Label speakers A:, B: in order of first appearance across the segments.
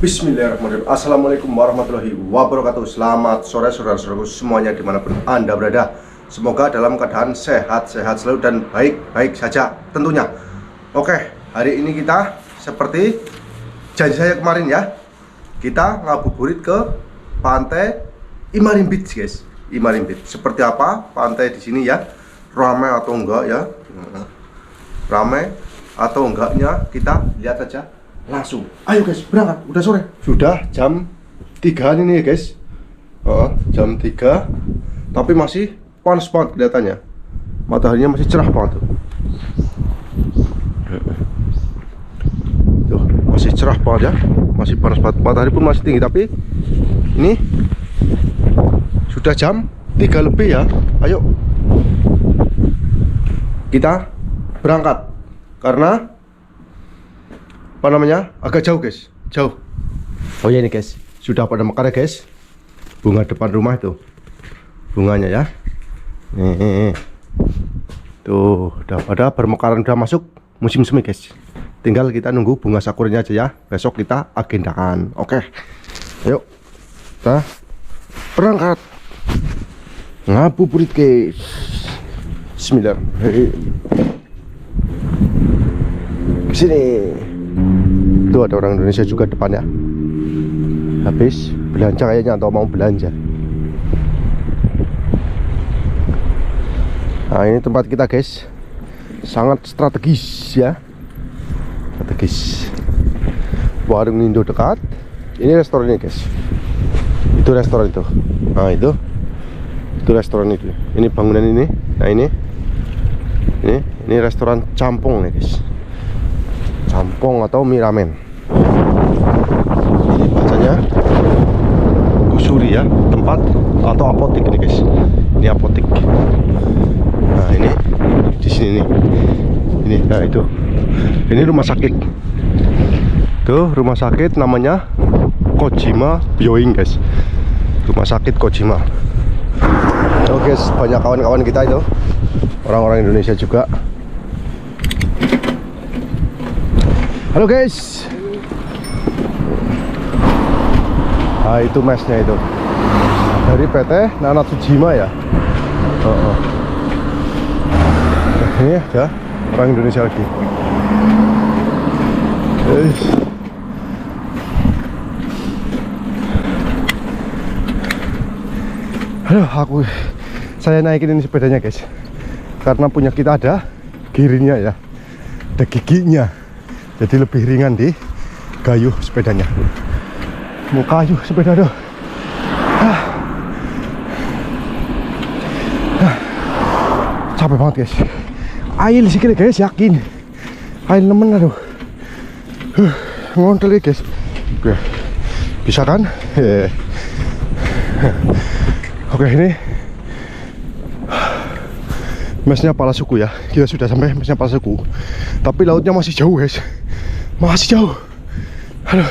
A: Bismillahirrahmanirrahim. Assalamualaikum warahmatullahi wabarakatuh. Selamat sore saudara-saudaraku semuanya dimanapun Anda berada. Semoga dalam keadaan sehat-sehat selalu dan baik-baik saja tentunya. Oke, hari ini kita seperti janji saya kemarin ya, kita ngabuburit ke pantai Imarim Beach guys. Imarim Beach. Seperti apa pantai di sini ya? Ramai atau enggak ya? Ramai atau enggaknya kita lihat saja langsung. Ayo guys, berangkat. Udah sore. Sudah jam 3 ini ya guys. Jam 3. Tapi masih panas banget kelihatannya. Mataharinya masih cerah banget tuh. Tuh, masih cerah banget ya. Masih panas banget. Matahari pun masih tinggi, tapi ini sudah jam 3 lebih ya. Ayo kita berangkat. Karena apa namanya, agak jauh guys, jauh. Oh ya ini guys, sudah pada mekar ya guys, bunga depan rumah itu, bunganya ya. Nih, tuh udah pada bermekaran, udah masuk musim semi guys. Tinggal kita nunggu bunga sakuranya aja ya. Besok kita agendakan. Oke, ayo kita berangkat ngabuburit guys. Bismillahirrahmanirrahim. Kesini. Itu ada orang Indonesia juga depannya. Habis belanja kayaknya atau mau belanja. Nah ini tempat kita guys, sangat strategis ya. Strategis. Warung Indo dekat. Ini restorannya guys. Itu restoran itu. Nah itu restoran itu. Ini bangunan ini. Nah ini restoran campong nih guys. Campong atau mie ramen. Ini bacanya Kusuri ya, tempat atau apotek ini guys. Ini apotek. Nah ini di sini nih. Ini, nah itu. Ini rumah sakit. Tuh rumah sakit namanya Kojima Byoing guys. Rumah sakit Kojima. Oke guys, banyak kawan-kawan kita itu, orang-orang Indonesia juga. Halo guys. Nah itu mesnya itu dari PT Nanatsujima ya. Ini ya orang Indonesia lagi. Aduh, saya naikin ini sepedanya guys, karena punya kita ada girinya ya, ada giginya. Jadi lebih ringan di gayuh sepedanya. Mau kayu sepeda tuh. Capek banget guys. Ail sikit guys, yakin. Ail nemen aduh. Ngontel guys. Bisa kan? Oke ini mesnya Palasuku ya. Kita sudah sampai mesnya Palasuku. Tapi lautnya masih jauh guys. Masih jauh. Aduh.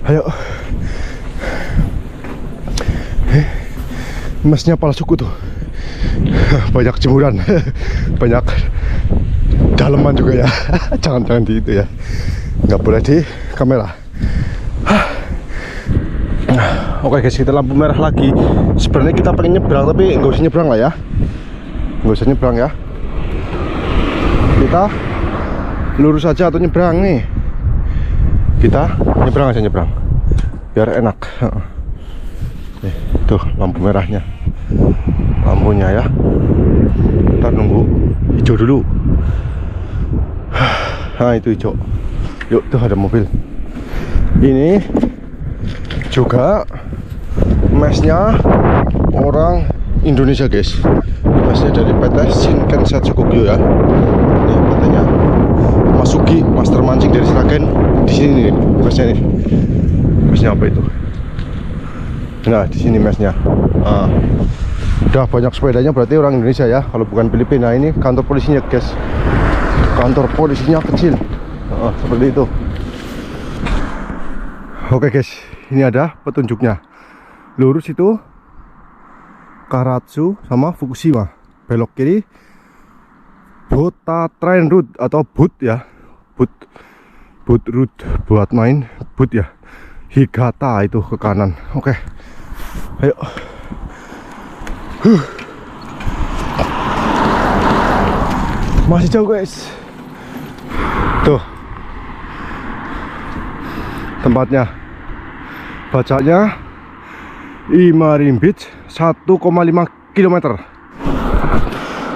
A: Ayo. Mesnya Palasuku tuh. Banyak jemuran. Banyak daleman juga ya. Jangan di itu ya. Nggak boleh di kamera. Oke guys, kita lampu merah lagi. Sebenarnya kita pengen nyebrang, tapi nggak usah nyebrang lah ya. Nggak usah nyebrang ya. Kita lurus aja atau nyebrang nih. Kita nyebrang aja, nyebrang biar enak. Tuh lampu merahnya, lampunya ya. Kita nunggu hijau dulu. Nah itu hijau. Yuk tuh ada mobil. Ini juga mesnya orang Indonesia guys. Mesnya dari PT Shinkansen Shokugyo ya. Ini katanya Masuki, master mancing dari Sragen. Di sini nih mesnya nih. Mesnya apa itu? Nah di sini mesnya. Udah banyak sepedanya, berarti orang Indonesia ya. Kalau bukan Filipina. Ini kantor polisinya guys. Kantor polisinya kecil. Seperti itu. Oke guys, ini ada petunjuknya. Lurus itu Karatsu sama Fukushima. Belok kiri Bota Train Route atau Boot ya. Boot route buat main boot ya. Higata itu ke kanan. Oke. Ayo. Masih jauh guys. Tuh tempatnya, bacanya Imarim Beach 1,5 km.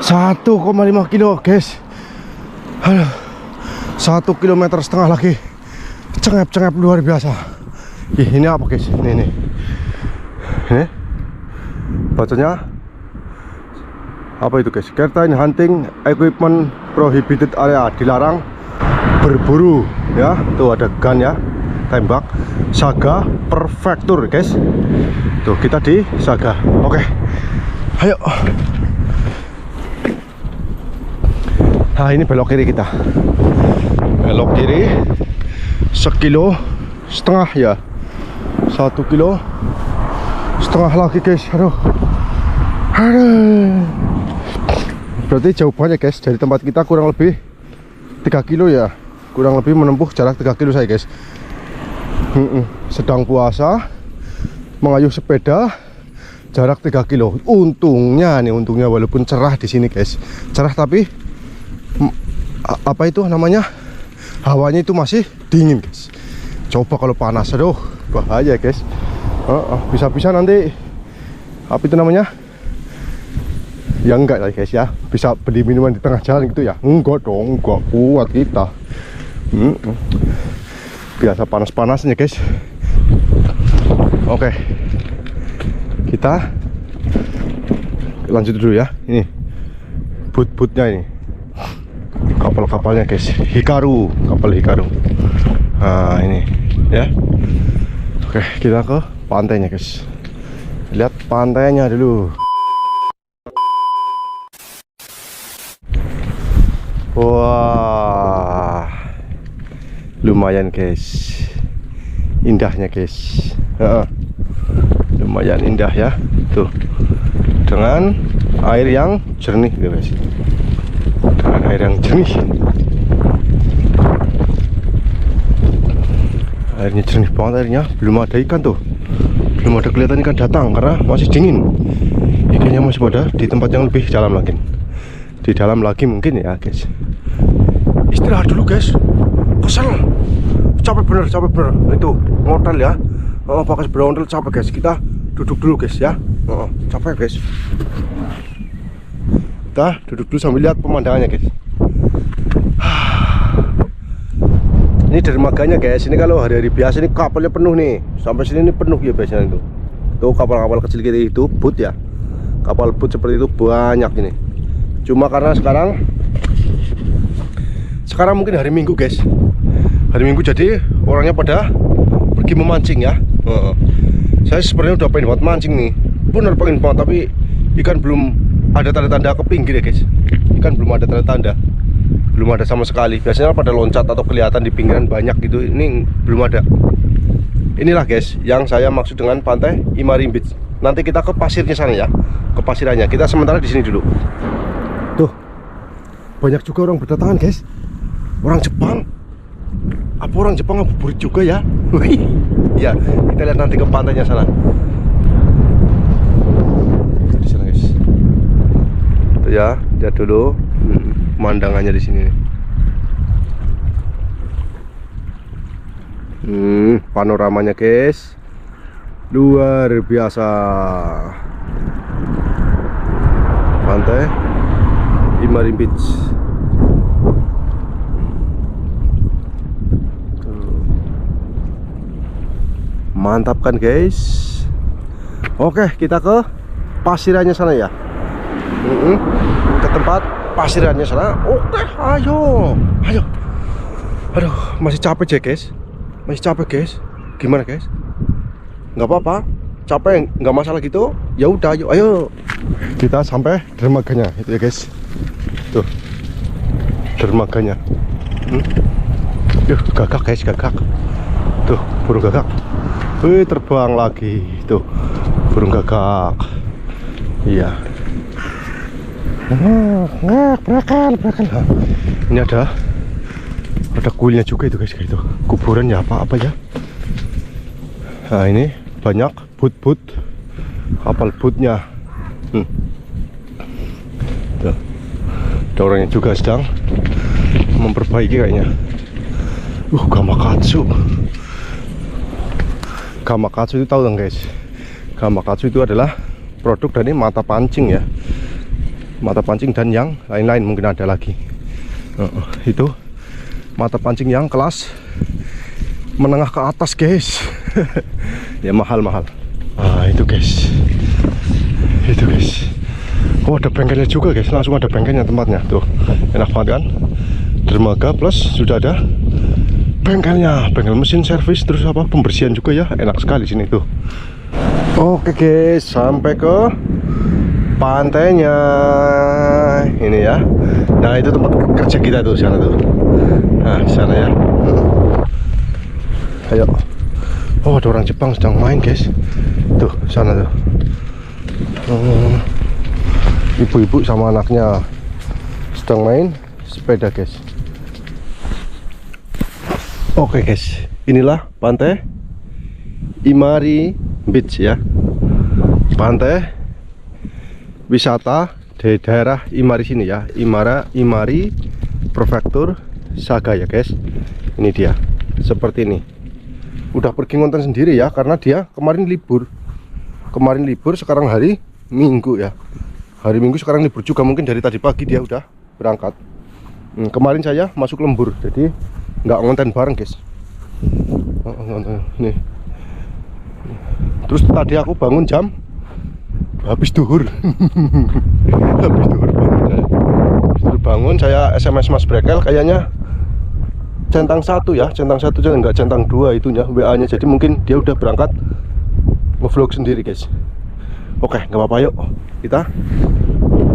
A: 1,5 kilo guys. Aduh, 1,5 km lagi. Cengep-cengep luar biasa. Ini apa guys? Ini bacanya apa itu guys? Certain hunting equipment prohibited area, dilarang berburu ya. Tuh ada gun ya, tembak. Saga Prefecture guys. Tuh kita di Saga. Oke. Ayo. Nah ini belok kiri kita. Belok kiri 1,5 kilo ya. 1,5 kilo lagi guys. Aduh. Berarti jauh banget guys. Dari tempat kita kurang lebih 3 kilo ya. Kurang lebih menempuh jarak 3 kilo saya guys. Sedang puasa, mengayuh sepeda jarak 3 kilo. Untungnya walaupun cerah di sini guys. Cerah tapi apa itu namanya? Hawanya itu masih dingin guys. Coba kalau panas, aduh bahaya guys. Bisa-bisa nanti apa itu namanya? Ya enggak lah guys ya, bisa beli minuman di tengah jalan gitu ya. Enggak dong, enggak kuat kita. Biasa panas-panasnya guys. Oke, kita lanjut dulu ya. Ini boot-bootnya ini, kapal-kapalnya guys. Hikaru, kapal Hikaru. Nah ini ya. Oke, kita ke pantainya guys. Lihat pantainya dulu. Wah, lumayan guys, indahnya guys. Lumayan indah ya, tuh, dengan air yang jernih guys. Dengan air yang jernih, airnya jernih banget airnya. Belum ada ikan tuh, belum ada kelihatan ikan datang karena masih dingin. Ikannya masih pada di tempat yang lebih dalam lagi. Di dalam lagi mungkin ya guys. Istirahat dulu guys, kesel, capek bener. Itu ngortel ya, pakai berondel capek guys. Kita duduk dulu guys ya. Capek guys. Kita duduk dulu sambil lihat pemandangannya guys. Ini dermaganya guys. Ini kalau hari-hari biasa ini kapalnya penuh nih. Sampai sini ini penuh ya biasanya itu. Tuh kapal-kapal kecil gitu itu boot ya. Kapal boot seperti itu banyak ini. Cuma karena sekarang mungkin hari Minggu guys. Hari Minggu jadi orangnya pada pergi memancing ya. Saya sebenarnya udah pengen buat mancing nih. Bener pengen banget, tapi ikan belum ada tanda-tanda ke pinggir ya guys. Ikan belum ada tanda-tanda. Belum ada sama sekali. Biasanya pada loncat atau kelihatan di pinggiran banyak gitu. Ini belum ada. Inilah guys yang saya maksud dengan pantai Imarim Beach. Nanti kita ke pasirnya sana ya. Ke pasirannya. Kita sementara di sini dulu. Tuh. Banyak juga orang berdatangan guys. Orang Jepang. Apa orang Jepang ngabuburit juga ya? Ya, kita lihat nanti ke pantainya sana. Di sana guys. Tuh ya, lihat dulu pemandangannya di sini. Panoramanya guys. Luar biasa. Pantai Imarim Beach. Mantap kan guys. Oke, kita ke pasirannya sana ya. Ke tempat pasirannya sana. Oke, ayo. Aduh, masih capek ya guys. Masih capek guys. Gimana guys? Nggak apa-apa. Capek nggak masalah gitu. Ya udah, ayo. Kita sampai dermaganya itu ya guys. Tuh. Dermaganya. Gagak guys, gagak. Tuh, burung gagak. Wih, terbang lagi. Tuh, burung gagak. Iya. Berakan. Ini ada kuilnya juga itu guys, itu kuburan ya apa ya. Nah ini banyak boot kapal bootnya. Tuh. Ada orangnya juga sedang memperbaiki kayaknya. Gamakatsu. Gamakatsu itu tahu dong guys. Gamakatsu itu adalah produk dari mata pancing ya. Mata pancing dan yang lain-lain mungkin ada lagi. Itu mata pancing yang kelas menengah ke atas guys. Ya mahal-mahal. Itu guys. Oh ada bengkelnya juga guys, langsung ada bengkelnya tempatnya. Tuh enak banget kan. Dermaga plus sudah ada bengkelnya, bengkel mesin servis, terus apa pembersihan juga ya, enak sekali sini tuh. Oke guys, sampai ke pantainya ini ya. Nah itu tempat kerja kita tuh sana tuh. Nah di sana ya. Ayo. Oh ada orang Jepang sedang main guys. Tuh sana tuh. Ibu-ibu sama anaknya sedang main sepeda guys. Oke guys, inilah pantai Imari Beach ya. Pantai wisata di daerah Imari sini ya. Imari Prefektur Saga ya guys. Ini dia, seperti ini. Udah pergi ngonten sendiri ya, karena dia kemarin libur. Sekarang hari Minggu ya. Hari Minggu sekarang libur juga, mungkin dari tadi pagi dia udah berangkat. Kemarin saya masuk lembur, jadi nggak ngonten bareng guys. Nih. Terus tadi aku bangun jam habis duhur. Bangun saya SMS Mas Brekel, kayaknya centang 1 ya, centang 1 jangan nggak centang 2 itunya WA nya, jadi mungkin dia udah berangkat ngevlog sendiri guys. Oke, nggak apa-apa, yuk kita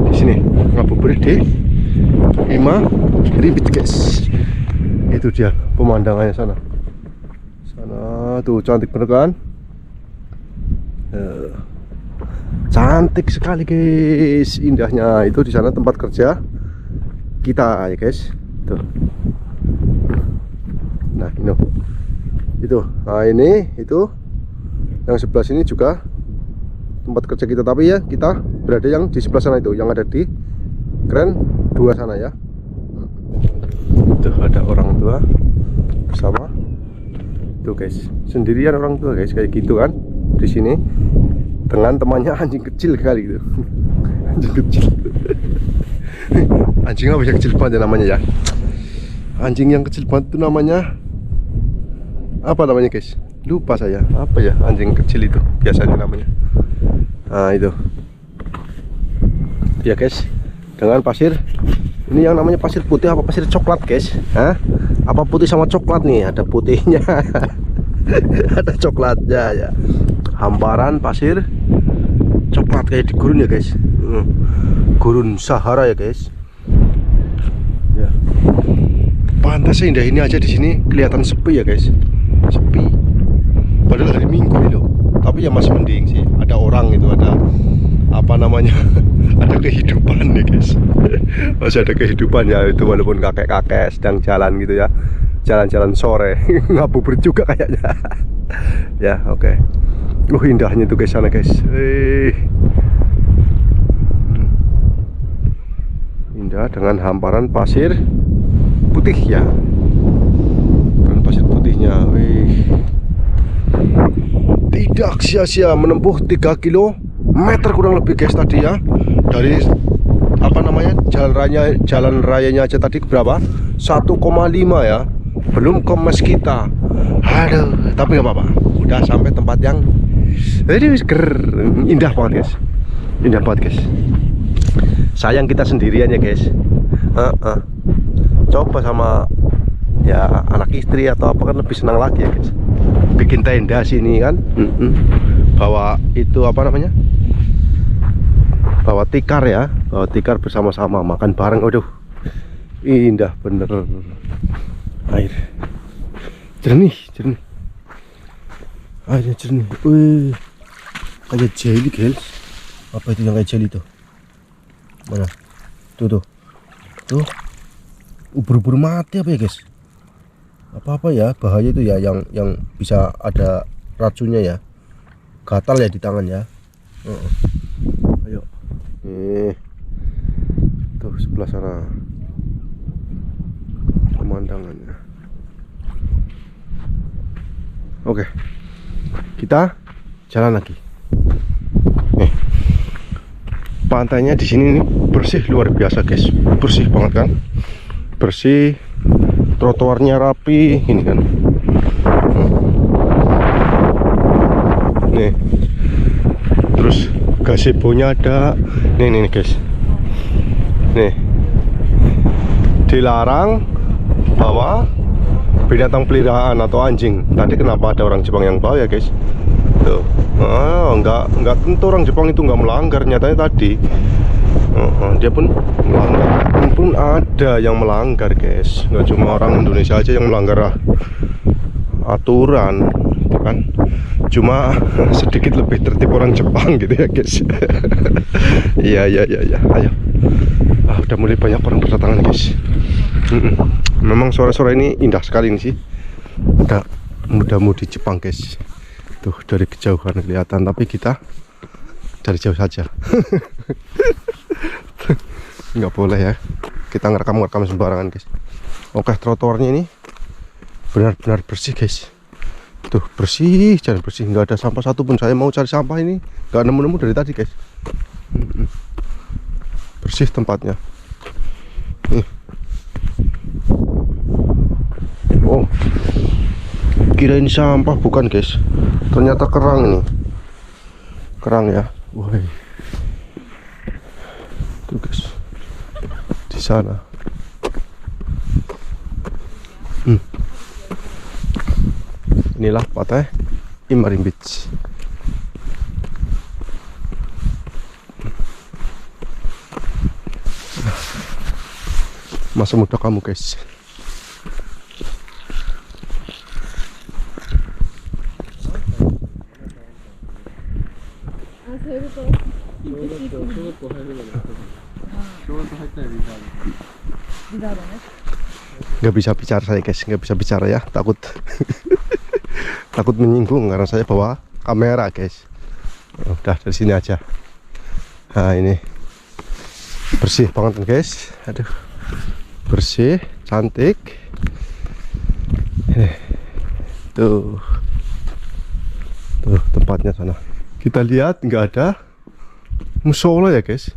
A: di sini ngabuburit di Imari Beach guys. Itu dia pemandangannya sana tuh, cantik bener kan. Cantik sekali guys, indahnya. Itu di sana tempat kerja kita ya guys. Tuh. Nah ini itu, nah ini itu yang sebelah sini juga tempat kerja kita, tapi ya kita berada yang di sebelah sana itu, yang ada di Grand 2 sana ya. Tuh ada orang tua bersama tuh guys, sendirian orang tua guys, kayak gitu kan di sini dengan temannya anjing kecil kali gitu. Anjing kecil. Anjing apa yang kecil banget namanya ya, anjing yang kecil banget itu namanya apa namanya guys, lupa saya apa ya, anjing kecil itu biasanya namanya. Nah itu ya guys, dengan pasir ini yang namanya pasir putih apa pasir coklat guys. Apa putih sama coklat nih, ada putihnya. Ada coklatnya ya, hamparan pasir coklat kayak di gurun ya guys. Gurun Sahara ya guys ya. Pantai seindah ini aja di sini kelihatan sepi ya guys, sepi padahal hari Minggu ini loh, tapi ya masih mending sih, ada orang itu, ada apa namanya, ada kehidupan ya guys. Masih ada kehidupan ya itu, walaupun kakek-kakek sedang jalan gitu ya, jalan-jalan sore. Ngabuburit juga kayaknya. Ya oke. Indahnya tuh guys sana guys. Indah dengan hamparan pasir putih ya, dengan pasir putihnya. Tidak sia-sia menempuh 3 kilometer kurang lebih guys tadi ya, dari apa namanya, jalan rayanya aja tadi berapa, 1,5 ya, belum ke Meskita. Aduh, tapi nggak apa-apa, udah sampai tempat yang indah banget guys, indah banget guys. Sayang kita sendirian ya guys. Coba sama ya anak istri atau apa kan lebih senang lagi ya guys, bikin tenda sini kan. Bawa itu apa namanya, bawa tikar ya, bawa tikar bersama-sama makan bareng. Aduh indah bener, air jernih, airnya jernih. Kayak jelly guys. Apa itu yang kayak jelly tuh? Mana? Tuh ubur-ubur mati apa ya guys? Apa ya, bahaya itu ya, yang bisa ada racunnya ya, gatal ya di tangan ya. Ayo, tuh sebelah sana pemandangannya. Oke, kita jalan lagi. Pantainya di sini nih bersih luar biasa guys, bersih banget kan, bersih, trotoarnya rapi, ini kan. Nih, terus gazebo-nya ada, nih guys, nih dilarang bawa binatang peliharaan atau anjing. Tadi kenapa ada orang Jepang yang bawa ya guys? Tuh, nggak tentu orang Jepang itu nggak melanggar, nyatanya tadi dia pun melanggar, pun ada yang melanggar guys, nggak cuma orang Indonesia aja yang melanggar aturan, gitu kan? Cuma sedikit lebih tertib orang Jepang gitu ya guys. Iya, ayo. Udah mulai banyak orang berdatangan guys. Memang sore-sore ini indah sekali ini sih. Ada muda-mudi Jepang guys. Tuh dari kejauhan kelihatan, tapi kita dari jauh saja. Nggak boleh ya kita ngerekam sembarangan guys. Oke, trotoarnya ini benar-benar bersih guys. Tuh bersih, jalan bersih, nggak ada sampah satupun. Saya mau cari sampah ini nggak nemu-nemu dari tadi guys. Bersih tempatnya. Oh, kirain sampah, bukan guys, ternyata kerang ini, kerang ya. Woi, tuh guys, di sana. Inilah pantai Imarin Beach. Masa muda kamu guys. Nggak bisa bicara saya guys, nggak bisa bicara ya, takut takut menyinggung karena saya bawa kamera guys. Udah dari sini aja. Nah ini bersih banget kan guys, aduh, bersih, cantik. Tuh tempatnya sana. Kita lihat nggak ada musola ya guys.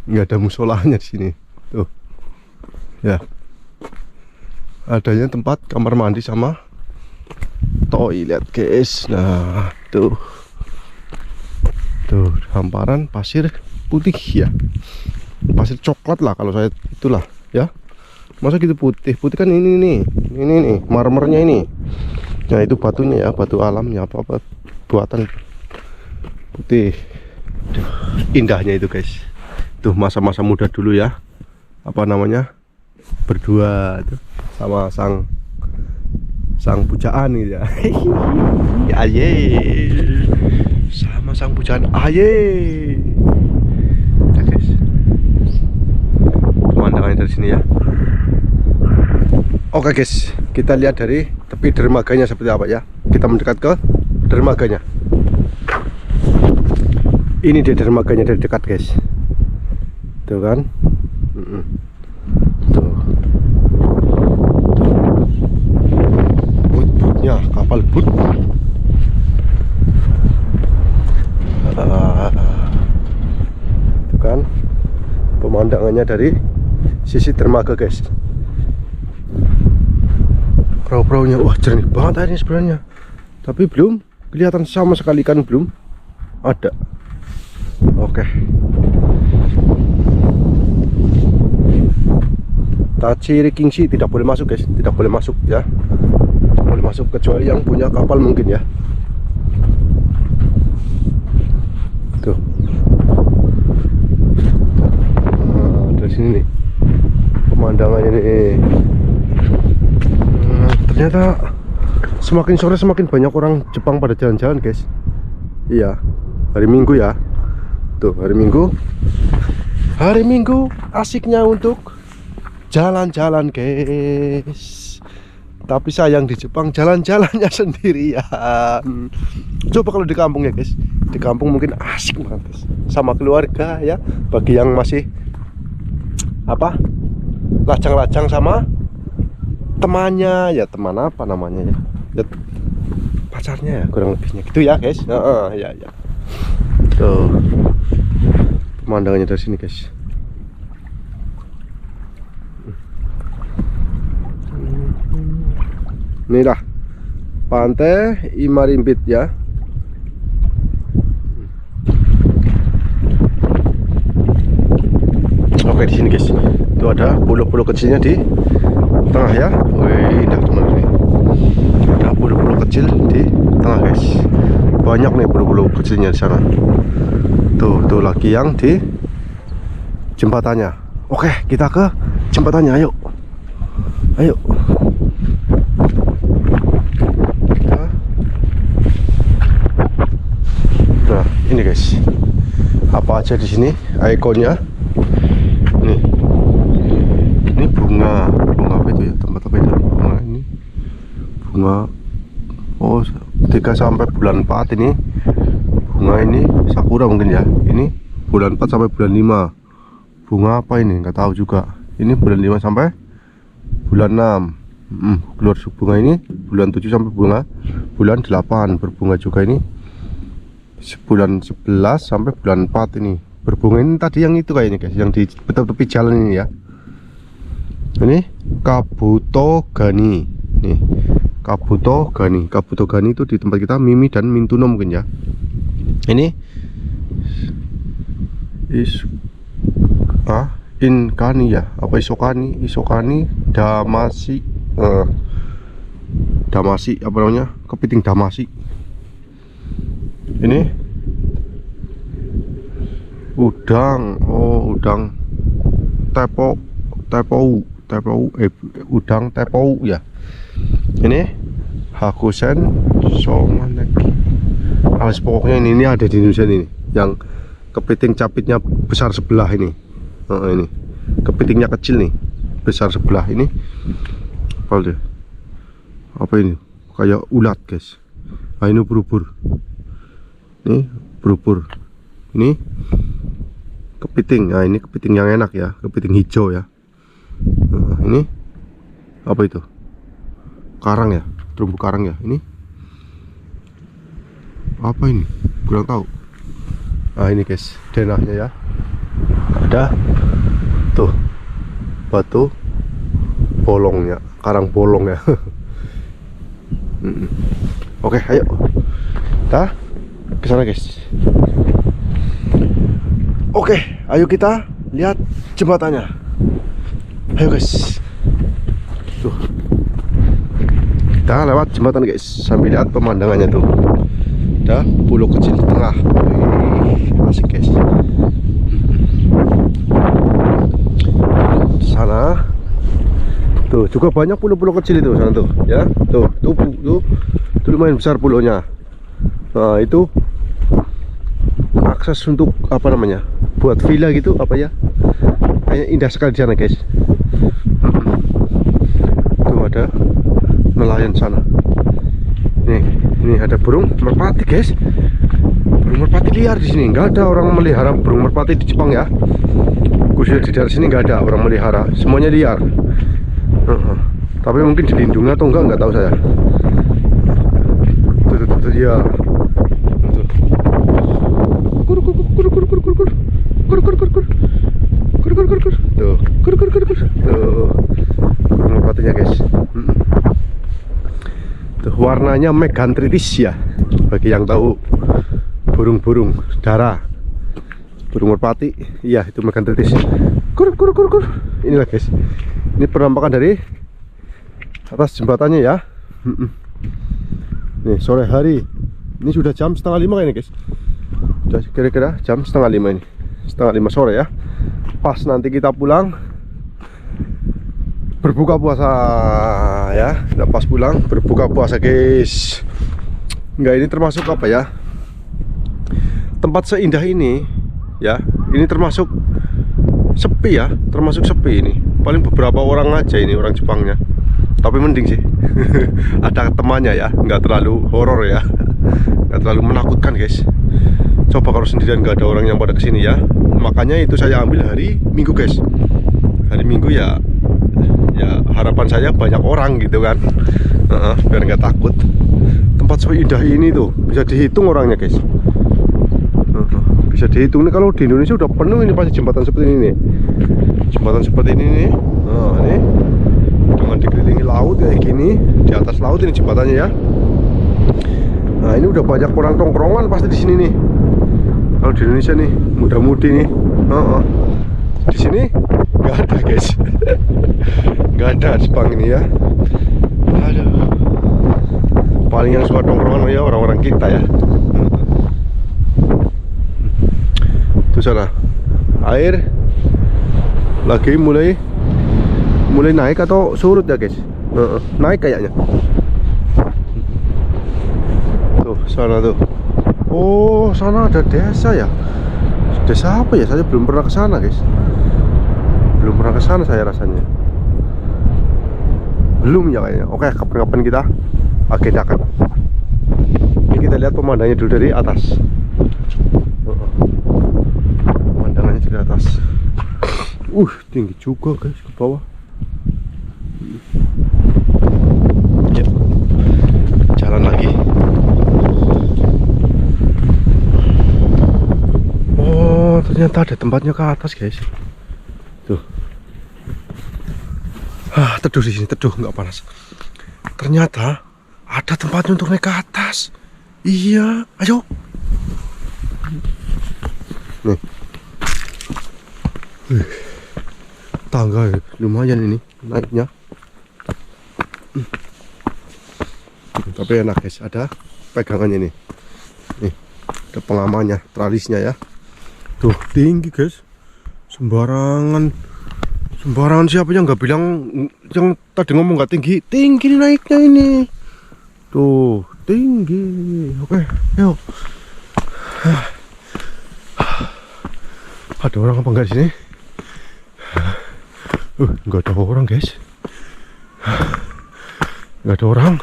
A: Nggak ada musolanya di sini. Tuh ya, adanya tempat kamar mandi sama toilet guys. Nah tuh hamparan pasir putih ya, pasir coklat lah kalau saya itulah ya. Masa gitu putih kan ini nih marmernya ini. Nah itu batunya ya, batu alamnya apa buatan putih. Indahnya itu guys. Tuh masa-masa muda dulu ya, apa namanya, berdua tuh sama sang pujaan gitu ya. Aye, sama sang pujaan, aye ya guys. Pemandangannya dari sini ya. Oke guys, kita lihat dari tepi dermaganya seperti apa ya. Kita mendekat ke dermaganya. Ini dia dermaganya dari dekat guys. Tuh kan. Tuh. But-butnya, kapal but. Tuh kan. Pemandangannya dari sisi dermaga guys. Perahu-perahunya, wah jernih banget airnya sebenarnya. Tapi belum kelihatan sama sekali kan, belum ada. Oke. Tachiri Kingshi tidak boleh masuk guys, tidak boleh masuk ya. Tidak boleh masuk kecuali yang punya kapal mungkin ya. Tuh. Nah, dari sini nih pemandangannya nih. Ternyata semakin sore semakin banyak orang Jepang pada jalan-jalan guys. Iya, hari Minggu ya. Tuh hari Minggu asiknya untuk jalan-jalan guys. Tapi sayang di Jepang jalan-jalannya sendirian. Coba kalau di kampung ya guys, di kampung mungkin asik banget guys, sama keluarga ya. Bagi yang masih apa, lajang-lajang sama temannya ya, teman apa namanya ya, pacarnya ya kurang lebihnya gitu ya guys. Ya. Tuh pemandangannya dari sini guys. Inilah pantai Imarimpit ya. Oke, di sini guys, itu ada pulau-pulau kecilnya di tengah ya. Wih, indah teman ini. Ada pulau-pulau kecil di tengah guys. Banyak nih pulau-pulau kecilnya di sana. Tuh lagi yang di jembatannya. Oke, kita ke jembatannya, ayo. Nah, ini guys. Apa aja di sini ikonnya? Ini bunga apa itu ya? Tempat apa itu? Bunga ini. Bunga. Oh, 3 sampai bulan 4 ini. Bunga ini sakura mungkin ya. Ini bulan 4 sampai bulan 5. Bunga apa ini? Nggak tahu juga. Ini bulan 5 sampai bulan 6. Keluar bunga ini bulan 7 sampai bulan 8 berbunga juga. Ini bulan 11 sampai bulan 4 ini berbunga. Ini tadi yang itu kayaknya guys, yang di tepi jalan ini ya. Ini Kabutogani. Nih, Kabutogani itu di tempat kita Mimi dan Mintuno mungkin ya. Ini Inkani ya, apa Isokani Damasi apa namanya, kepiting Damasi. Ini udang udang tepou ya. Ini Hakusen Somaneki. Pokoknya ini ada di Indonesia ini, yang kepiting capitnya besar sebelah ini. Ini kepitingnya kecil nih, besar sebelah ini. Apa ini? Kayak ulat guys. Nah, ini berubur. Ini berubur. Ini kepiting. Nah, ini kepiting yang enak ya, kepiting hijau ya. Ini apa itu? Karang ya, terumbu karang ya. Ini apa ini? Kurang tahu. Nah, ini guys, denahnya ya. Ada tuh batu bolongnya, karang bolong ya. Oke, ayo kita ke sana guys. Oke, ayo kita lihat jembatannya. Ayo guys. Tuh, kita lewat jembatan guys, sambil lihat pemandangannya tuh. Ada pulau kecil di tengah. Wih, asik guys. Sana tuh juga banyak pulau-pulau kecil itu sana tuh ya. Tuh lumayan besar pulaunya. Nah, itu akses untuk apa namanya, buat villa gitu apa ya, kayak indah sekali di sana guys. Tuh ada nelayan sana. Ini ada burung merpati guys. Burung merpati liar di sini. Nggak ada orang melihara burung merpati di Jepang ya. Khususnya di daerah sini nggak ada orang melihara, semuanya liar. Tapi mungkin dilindungi atau nggak tahu saya. Tuh ya. Tuh burung merpatinya guys. Tuh warnanya Megantritis ya, bagi yang tahu burung-burung darah. Burung merpati, iya itu Megantritis. Inilah guys, ini penampakan dari atas jembatannya ya. Nih sore hari, ini sudah jam 4:30 kayaknya guys. Sudah kira-kira jam 4:30 ini, 4:30 sore ya. Pas nanti kita pulang berbuka puasa ya. Nah, pas pulang berbuka puasa guys. Enggak, ini termasuk apa ya, tempat seindah ini ya. Ini termasuk sepi ya, termasuk sepi ini. Paling beberapa orang aja ini, orang Jepangnya. Tapi mending sih ada temannya ya, nggak terlalu horor ya, nggak terlalu menakutkan guys. Coba kalau sendirian nggak ada orang yang pada kesini ya. Makanya itu saya ambil hari Minggu guys. Hari Minggu ya, ya harapan saya banyak orang gitu kan, biar nggak takut. Tempat seindah ini tuh bisa dihitung orangnya guys. Bisa dihitung nih, kalau di Indonesia udah penuh ini pasti jembatan seperti ini nih. Jembatan seperti ini nih. Nah, ini dengan dikelilingi laut kayak gini, di atas laut ini jembatannya ya. Nah, ini udah banyak orang tongkrongan pasti di sini nih. Kalau di Indonesia nih, muda-mudi nih. Di sini nggak ada guys. Nggak ada Jepang ini ya. Aduh. Paling yang suka tongkrongan ya orang-orang kita ya. Itu sana air lagi mulai naik atau surut ya guys. Naik kayaknya. Tuh sana tuh. Oh sana ada desa ya. Desa apa ya? Saya belum pernah ke sana guys. Belum pernah ke sana saya rasanya. Belum ya kayaknya. Oke, kapan-kapan kita agendakan. Ini kita lihat pemandangannya dulu dari atas. Pemandangannya dari atas. Tinggi juga guys ke bawah. Ya. Jalan lagi. Oh, ternyata ada tempatnya ke atas guys. Tuh. Teduh di sini, teduh nggak panas. Ternyata ada tempatnya untuk naik ke atas. Iya, ayo. Nih. Tangga lumayan ini naiknya. Tapi enak guys, ada pegangannya nih. Nih, ada pengamannya, tralisnya ya. Tuh, tinggi guys. Sembarangan siapa yang nggak bilang, yang tadi ngomong nggak tinggi. Tinggi naiknya ini. Tuh, tinggi. Oke, yuk. Ada orang apa enggak di sini? Nggak ada orang guys. Nggak ada orang.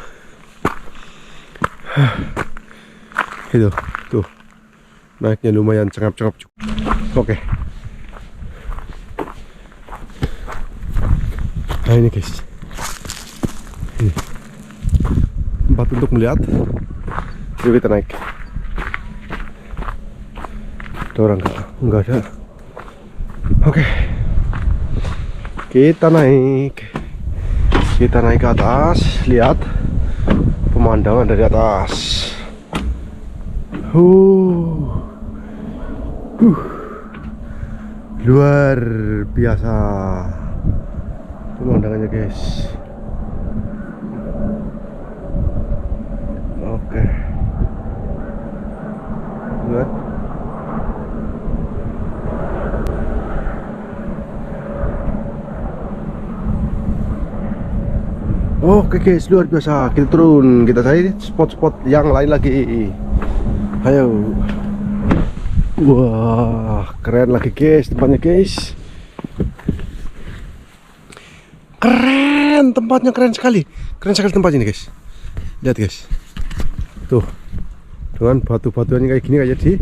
A: Itu, tuh. Naiknya lumayan cengap-cengap. Oke. Nah ini guys. Ini. Tempat untuk melihat. Yuk kita naik. Ada orang nggak? Nggak ada. Oke. Kita naik ke atas, lihat pemandangan dari atas. Luar biasa pemandangannya guys. Oke. Lihat. Oke guys, luar biasa. Kita turun, kita cari spot-spot yang lain lagi. Ayo. Wah, keren lagi guys tempatnya guys. Keren, tempatnya keren sekali. Keren sekali tempat ini guys. Lihat guys. Tuh. Dengan batu-batuannya kayak gini kayak di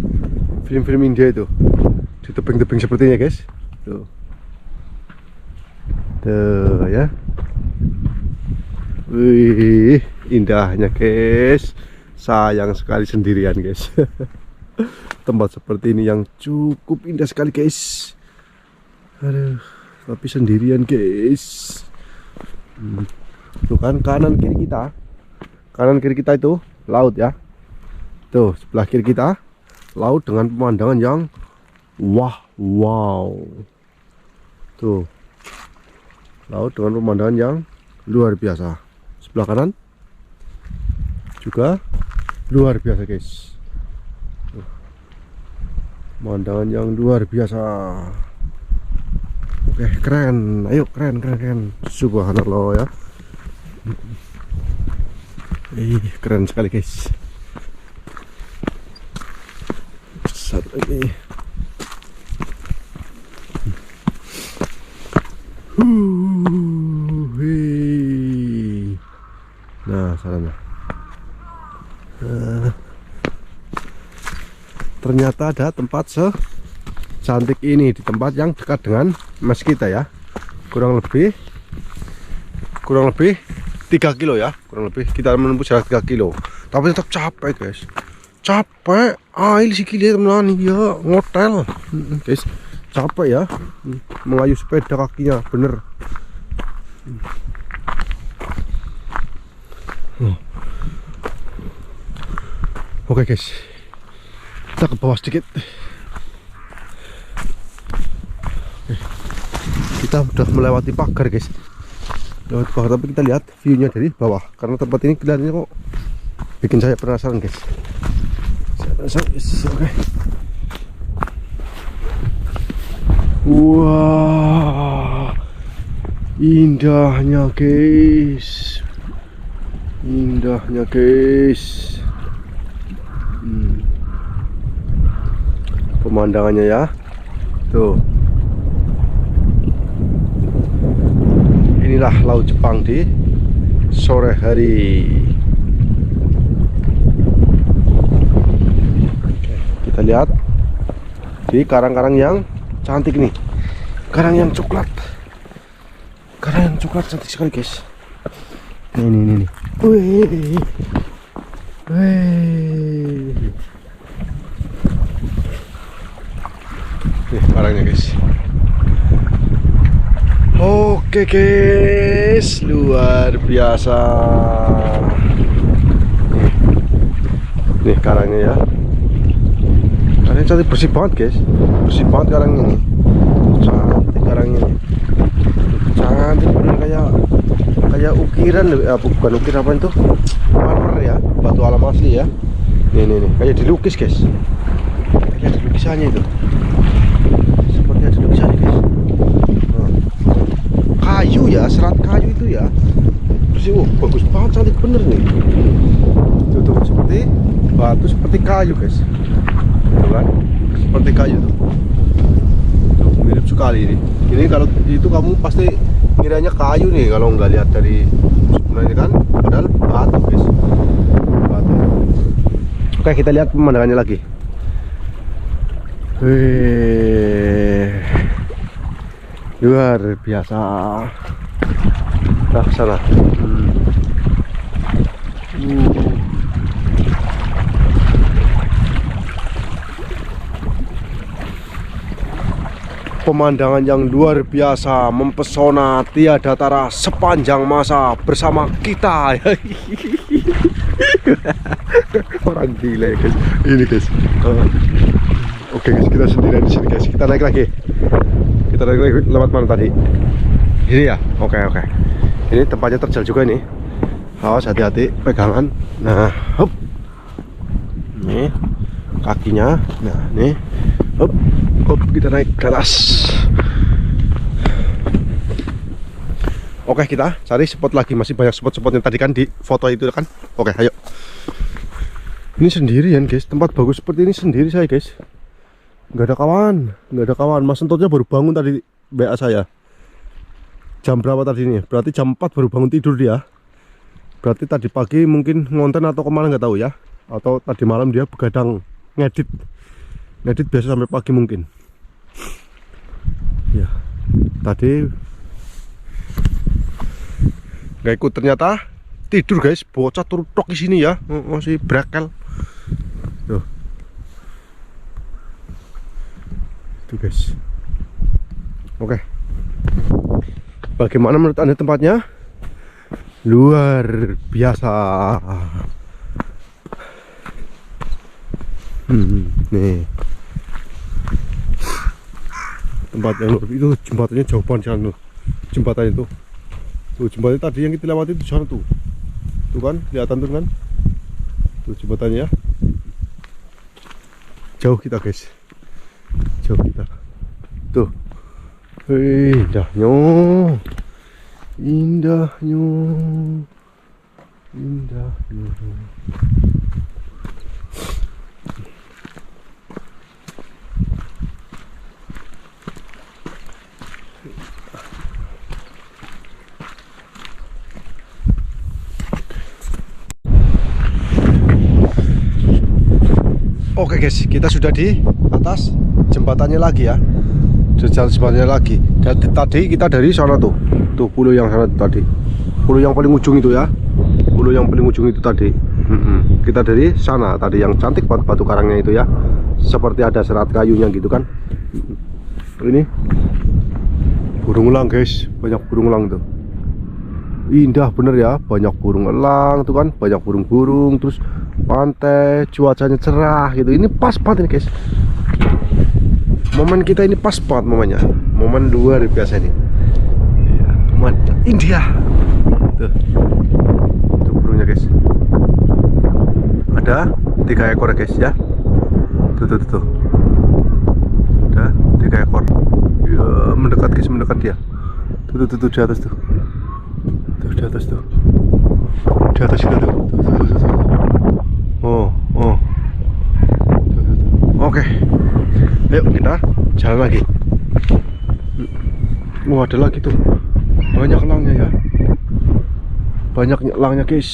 A: film-film India itu. Di tebing-tebing sepertinya guys. Tuh. Tuh ya. Wih, indahnya guys. Sayang sekali sendirian guys. Tempat seperti ini yang cukup indah sekali guys. Aduh, tapi sendirian guys. Tuh kan kanan kiri kita itu laut ya. Tuh sebelah kiri kita laut dengan pemandangan yang wow. Tuh laut dengan pemandangan yang luar biasa. Sebelah kanan juga luar biasa guys. Pemandangan yang luar biasa. Oke, keren. Ayo, keren. Subhanallah ya. Keren sekali guys. Satu lagi. ternyata ada tempat secantik ini di tempat yang dekat dengan mes kita ya. Kurang lebih 3 kilo ya, kurang lebih kita menempuh jarak 3 kilo. Tapi tetap capek guys, capek. Ail si kili teman ya, ngotel guys, capek ya mengayuh sepeda kakinya bener. Oke guys, kita ke bawah sedikit. Oke. Kita udah melewati pagar guys, lewat pagar, tapi kita lihat view-nya dari bawah karena tempat ini kelihatannya kok bikin saya penasaran guys. Oke. Wah, indahnya guys, indahnya guys. Pemandangannya ya, tuh. Inilah Laut Jepang di sore hari. Oke, kita lihat di karang-karang yang cantik nih, karang yang coklat cantik sekali guys. Ini. Wih. Nih karangnya guys. Oke guys, luar biasa. Nih karangnya ya. Karangnya cantik, bersih banget guys. Bersih banget karangnya nih. Cantik karangnya nih. Cantik bener, kayak ukiran, bukan ukir apa itu? Marmer ya, batu alam asli ya. Nih, kayak dilukis guys. Kayak ada lukisannya itu. Seperti ada lukisannya guys. Kayu ya, serat kayu itu ya. Terus bagus banget, cantik bener nih. Tuh seperti batu, seperti kayu guys. Tuh kan, seperti kayu tuh. Mirip sekali ini. Ini kalau itu kamu pasti kiranya kayu nih kalau nggak lihat dari sebenarnya kan, padahal batu guys. Batu. Oke, kita lihat pemandangannya lagi. Luar biasa. Nah, sana. Pemandangan yang luar biasa, mempesona, tiada tara sepanjang masa bersama kita. Orang gila ya guys, ini guys. Oke guys, kita sendirian di sini guys. Kita naik lagi. Kita naik lagi lewat mana tadi? Ini ya. Oke. Ini tempatnya terjal juga nih. Awas, hati-hati pegangan. Nah, hop. Nih kakinya. Nah, nih. Hop. Kita naik ke atas. Oke, kita cari spot lagi. Masih banyak spot-spotnya tadi kan di foto itu kan. Oke, ayo. Ini sendirian guys, tempat bagus seperti ini sendiri saya guys. Nggak ada kawan. Mas Sentotnya baru bangun tadi, BA saya. Jam berapa tadi ini? Berarti jam 4 baru bangun tidur dia. Berarti tadi pagi mungkin ngonten atau kemana nggak tahu ya. Atau tadi malam dia begadang ngedit biasa sampai pagi mungkin. Ya, tadi nggak ikut, ternyata tidur guys. Bocah turun tok di sini ya, masih brakel. Tuh guys. Oke. Bagaimana menurut Anda tempatnya? Luar biasa. Nih. Tempat yang luar, itu jembatannya jauh banget sana tuh. Jembatan itu. Tuh jembatan tadi yang kita lewati itu sana tuh. Tuh kan, kelihatan tuh kan? Tuh jembatannya. Jauh kita guys. Jauh kita. Tuh. Indahnya. Oke guys, kita sudah di atas jembatannya lagi ya. Jalan jembatannya lagi. Dan tadi kita dari sana tuh. Tuh pulau yang sana tadi. Pulau yang paling ujung itu ya. Pulau yang paling ujung itu tadi. Kita dari sana tadi, yang cantik banget batu karangnya itu ya. Seperti ada serat kayunya gitu kan. Ini burung elang guys, banyak burung elang tuh. Indah bener ya, banyak burung elang tuh kan, banyak burung-burung, terus pantai, cuacanya cerah gitu. Ini pas banget ini guys. Momen kita ini pas banget momennya. Momen luar biasa ini. Ya, momen India. Tuh. Tuh burungnya guys. Ada 3 ekor guys ya. Tuh. Ada 3 ekor. Ya, mendekat guys, mendekat dia. Tuh di atas tuh. Di atas tuh. Di atas itu tuh. Oh. Oke. Ayo kita jalan lagi. Wah, ada lagi tuh. Banyak elangnya ya. Banyak elangnya guys.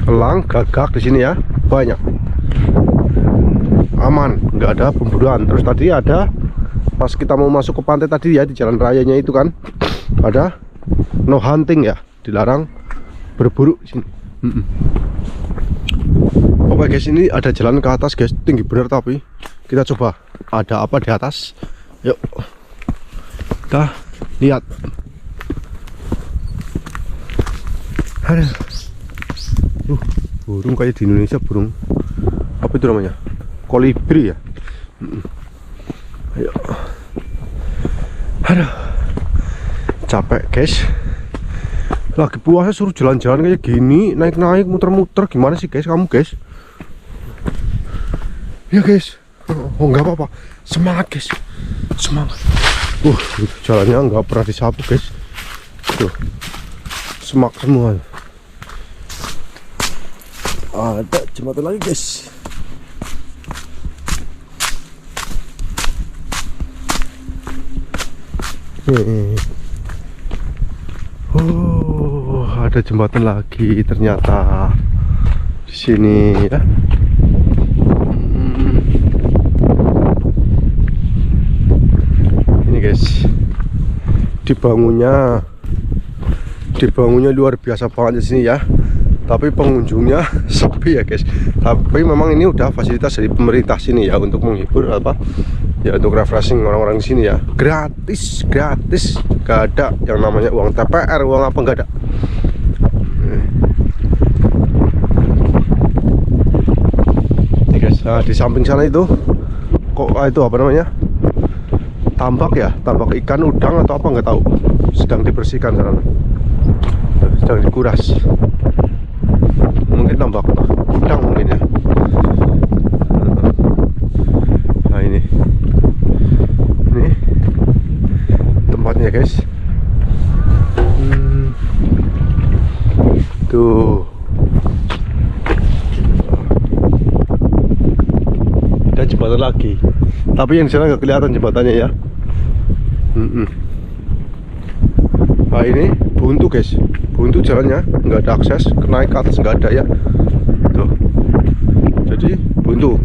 A: Elang, gagak di sini ya. Banyak. Aman, nggak ada pemburuan. Terus tadi ada, pas kita mau masuk ke pantai tadi ya, di jalan rayanya itu kan ada no hunting ya, dilarang berburu sini. Oke guys, ini ada jalan ke atas guys, tinggi bener tapi kita coba ada apa di atas. Yuk kita lihat. Ada burung kayak di Indonesia, burung apa itu namanya, kolibri ya. Ayo. Aduh, capek guys. Lagi puasa suruh jalan-jalan kayak gini, naik-naik, muter-muter, gimana sih guys kamu guys? Ya guys, oh nggak apa-apa, semangat guys, semangat. Jalannya nggak pernah disapu guys. Tuh, semak semua. Ada jembatan lagi guys. Oh, ada jembatan lagi ternyata di sini ya. Ini guys, dibangunnya luar biasa banget di sini ya. Tapi pengunjungnya sepi ya guys. Tapi memang ini udah fasilitas dari pemerintah sini ya, untuk menghibur apa ya, untuk refreshing orang-orang di sini ya. Gratis, gak ada yang namanya uang TPR, uang apa, gak ada. Ini guys, nah, di samping sana itu kok itu apa namanya, tambak ya, tambak ikan udang atau apa nggak tahu, sedang dibersihkan sana, sedang dikuras. Mungkin tambak udang mungkin ya. Nah ini tempatnya guys. Tuh ada jembatan lagi, tapi yang di sana nggak kelihatan jembatannya ya. Nah ini buntu guys, buntu jalannya, nggak ada akses, naik ke atas nggak ada ya. Tuh, jadi buntu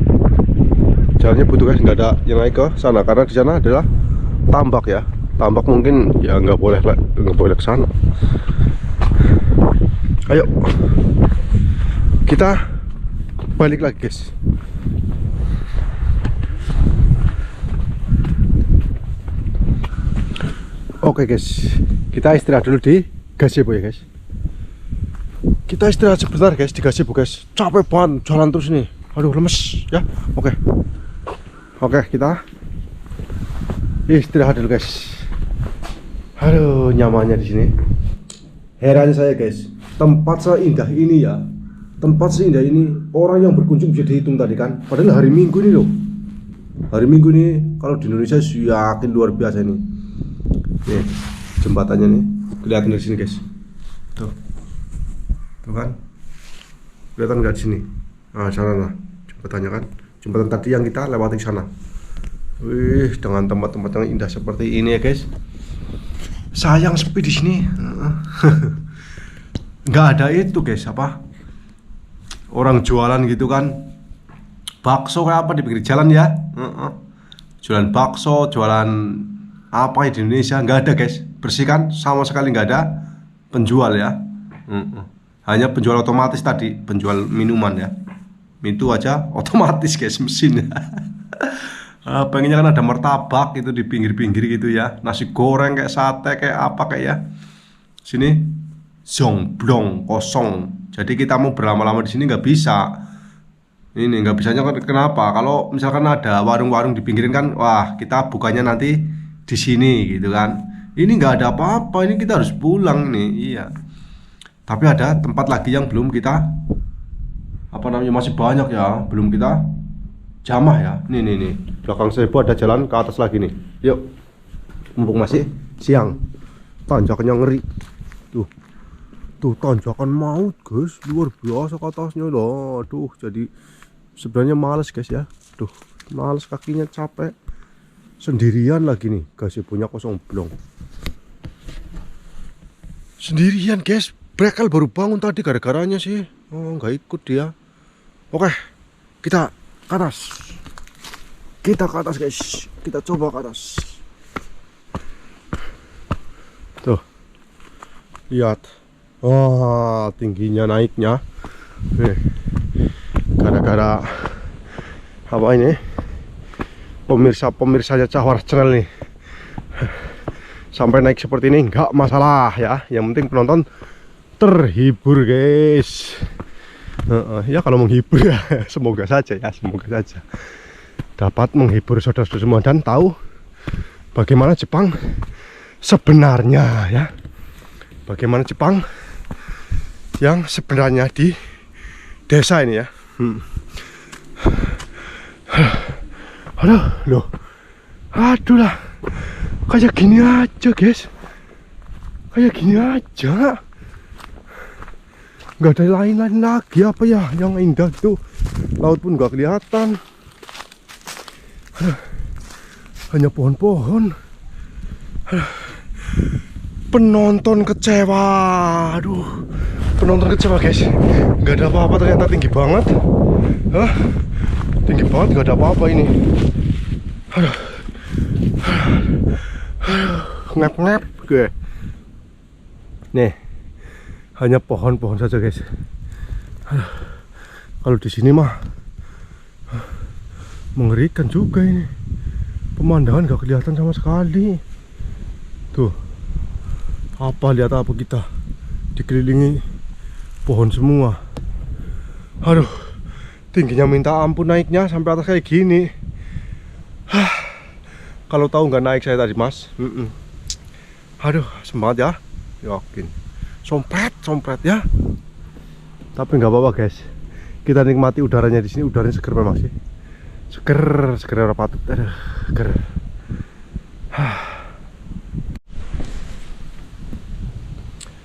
A: jalannya, buntu guys, nggak ada yang naik ke sana karena di sana adalah tambak ya. Tambak mungkin ya nggak boleh ke sana. Ayo kita balik lagi guys. Oke guys, kita istirahat dulu di gazebo ya guys. Kita istirahat sebentar guys di gazebo guys. Capek banget jalan terus nih. Aduh, lemes ya. Oke, kita istirahat dulu guys. Aduh, nyamannya di sini. Heran saya guys, tempat seindah ini ya. Tempat seindah ini, orang yang berkunjung bisa dihitung tadi kan. Padahal hari Minggu ini loh. Hari Minggu ini kalau di Indonesia yakin luar biasa ini. Nih, jembatannya nih, kelihatan dari sini guys. Tuh kan, kelihatan nggak di sini? Nah, sana lah jembatannya kan. Jembatan tadi yang kita lewati sana. Wih, dengan tempat-tempat yang indah seperti ini ya guys. Sayang sepi di sini. nggak ada itu guys, apa orang jualan gitu kan, bakso kayak apa di pinggir jalan ya. Jualan bakso, jualan apa di Indonesia nggak ada guys, bersih kan, sama sekali nggak ada penjual ya. Hanya penjual otomatis tadi, penjual minuman ya, itu aja otomatis guys, mesin. Pengennya kan ada martabak itu di pinggir-pinggir gitu ya, nasi goreng kayak sate kayak apa kayak ya. Sini zongblong kosong, jadi kita mau berlama-lama di sini nggak bisa. Ini nggak bisanya kenapa? Kalau misalkan ada warung-warung di pinggirin kan, wah kita bukanya nanti di sini gitu kan. Ini nggak ada apa-apa, ini kita harus pulang nih, iya. Tapi ada tempat lagi yang belum kita apa namanya, masih banyak ya, belum kita jamah ya. Nih belakang saya ada jalan ke atas lagi nih. Yuk, mumpung masih siang. Tanjakannya ngeri. Tuh tanjakan maut guys, luar biasa ke atasnya loh. Aduh, jadi sebenarnya males guys ya. Duh, males, kakinya capek. Sendirian lagi nih, gazebo-nya kosong blong. Sendirian guys, Brekel baru bangun tadi gara-garanya sih. Oh, nggak ikut dia. Oke, kita ke atas. Kita ke atas guys, kita coba ke atas. Tuh, lihat. Wah, tingginya naiknya. Gara-gara apa ini? Pemirsa-pemirsa Cahwar Channel nih. Sampai naik seperti ini nggak masalah ya. Yang penting penonton terhibur guys. Ya kalau menghibur ya, semoga saja ya, semoga saja dapat menghibur saudara-saudara semua dan tahu bagaimana Jepang sebenarnya ya. Bagaimana Jepang yang sebenarnya di desa ini ya. Aduh lah, kayak gini aja guys, kayak gini aja, nggak ada lain-lain lagi apa ya yang indah tuh. Laut pun nggak kelihatan, hanya pohon-pohon. Penonton kecewa, aduh, penonton kecewa guys, nggak ada apa-apa ternyata, tinggi banget. Tinggi banget, nggak ada apa-apa ini. Ngap-ngap gue. Nih, hanya pohon-pohon saja guys. Kalau di sini mah mengerikan juga ini. Pemandangan nggak kelihatan sama sekali. Tuh, lihat apa kita dikelilingi pohon semua. Aduh, tingginya minta ampun naiknya sampai atas kayak gini. Kalau tahu nggak naik saya tadi mas. Aduh, semangat ya, yakin sompret ya. Tapi nggak apa-apa guys, kita nikmati udaranya di sini. Udaranya seger memang sih, seger patut. Aduh, seger.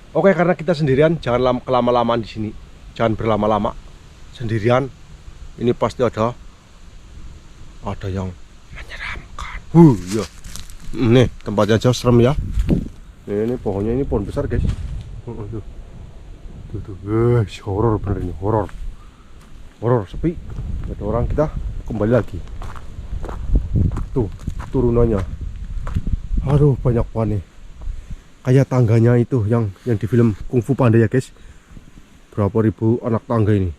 A: Oke, karena kita sendirian, jangan kelama-lamaan di sini. Jangan berlama-lama sendirian. Ini pasti ada yang menyeramkan. Ya. Nih tempatnya aja serem ya. Ini pohonnya, ini pohon besar guys. Tuh. Horor bener ini, horor sepi. Gak ada orang, kita kembali lagi. Tuh turunannya. Aduh, banyak banget nih. Kayak tangganya itu yang di film Kung Fu Panda ya guys. Berapa ribu anak tangga ini.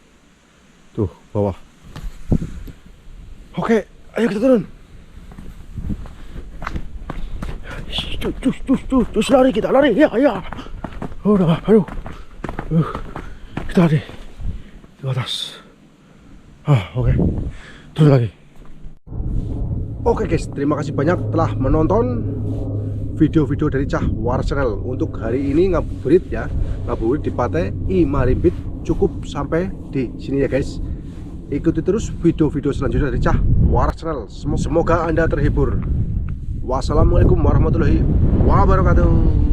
A: Tuh bawah. Oke, ayo kita turun. Cus lari, kita lari ya. Udah, aduh. Kita lari di atas. Oke. Turun lagi. Oke guys, terima kasih banyak telah menonton video-video dari Cahwar Channel. Untuk hari ini ngabuburit ya, ngabuburit di Pantai Imarimbit cukup sampai di sini ya guys. Ikuti terus video-video selanjutnya dari Cahwar Channel. Semoga Anda terhibur. Wassalamualaikum warahmatullahi wabarakatuh.